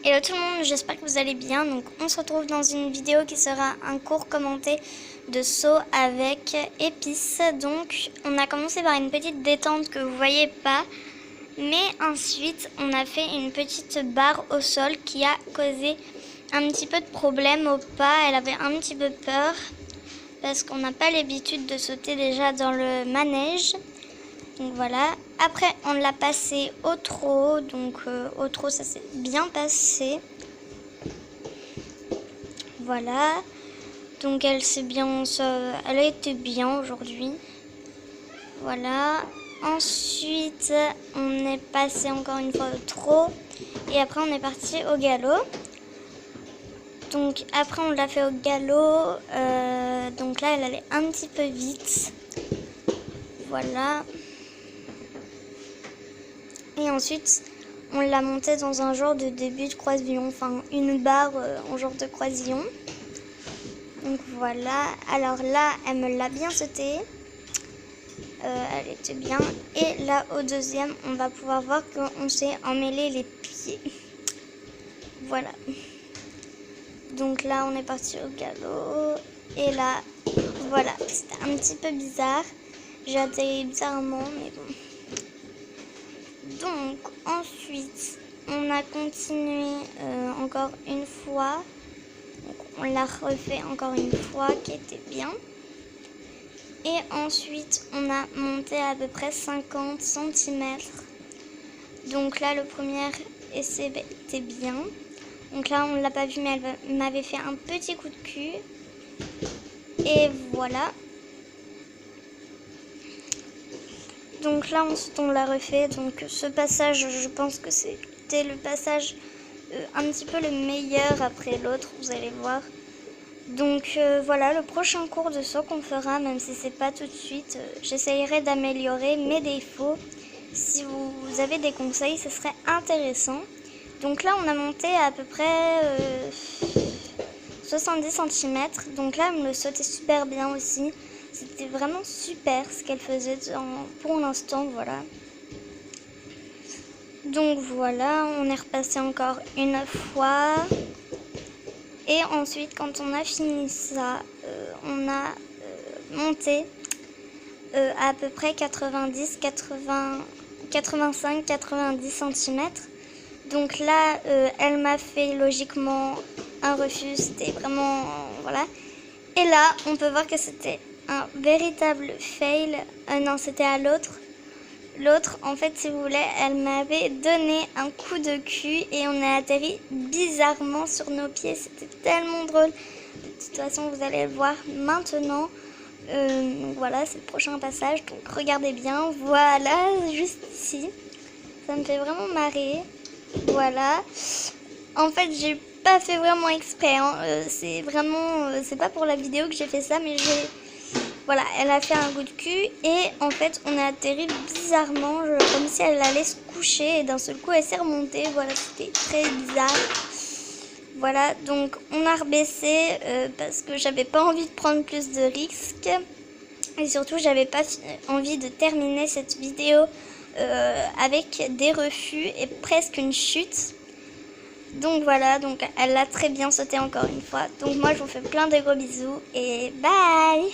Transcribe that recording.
Hello tout le monde, j'espère que vous allez bien. Donc on se retrouve dans une vidéo qui sera un cours commenté de saut avec épices. Donc on a commencé par une petite détente que vous voyez pas, mais ensuite on a fait une petite barre au sol qui a causé un petit peu de problème au pas. Elle avait un petit peu peur parce qu'on n'a pas l'habitude de sauter déjà dans le manège. Donc voilà, après on l'a passé au trot, donc au trot ça s'est bien passé. Voilà, donc elle a été bien aujourd'hui. Voilà, ensuite on est passé encore une fois au trot et après on est parti au galop. Donc après on l'a fait au galop, donc là elle allait un petit peu vite. Voilà. Et ensuite, on l'a montée dans un genre de début de croisillon, enfin une barre en genre de croisillon. Donc voilà, alors là, elle me l'a bien sauté. Elle était bien. Et là, au deuxième, on va pouvoir voir qu'on s'est emmêlé les pieds. Voilà. Donc là, on est parti au galop. Et là, voilà, c'était un petit peu bizarre. J'ai atterri bizarrement, mais bon. Donc ensuite on a continué encore une fois, donc, on l'a refait encore une fois qui était bien, et ensuite on a monté à peu près 50 cm. Donc là le premier essai était bien, donc là on l'a pas vu mais elle m'avait fait un petit coup de cul et voilà. Donc là ensuite on l'a refait, donc ce passage je pense que c'était le passage un petit peu le meilleur après l'autre, vous allez voir. Donc voilà, le prochain cours de saut qu'on fera, même si c'est pas tout de suite, j'essayerai d'améliorer mes défauts. Si vous avez des conseils, ce serait intéressant. Donc là on a monté à peu près 70 cm, donc là elle me le sautait super bien aussi. C'était vraiment super ce qu'elle faisait pour l'instant, voilà. Donc voilà, on est repassé encore une fois. Et ensuite, quand on a fini ça, on a monté à peu près 85-90 cm. Donc là, elle m'a fait logiquement un refus, c'était vraiment... voilà. Et là, on peut voir que c'était un véritable fail. Non, c'était à l'autre. L'autre, en fait, si vous voulez, elle m'avait donné un coup de cul et on a atterri bizarrement sur nos pieds. C'était tellement drôle. De toute façon, vous allez le voir maintenant. Donc voilà, c'est le prochain passage. Donc regardez bien. Voilà, juste ici. Ça me fait vraiment marrer. Voilà. En fait, j'ai pas fait vraiment exprès. Hein. C'est vraiment... c'est pas pour la vidéo que j'ai fait ça, mais j'ai... Voilà, elle a fait un coup de cul et en fait on a atterri bizarrement, comme si elle allait se coucher et d'un seul coup elle s'est remontée. Voilà, c'était très bizarre. Voilà, donc on a rebaissé parce que j'avais pas envie de prendre plus de risques et surtout j'avais pas envie de terminer cette vidéo avec des refus et presque une chute. Donc voilà, donc elle a très bien sauté encore une fois. Donc moi je vous fais plein de gros bisous et bye.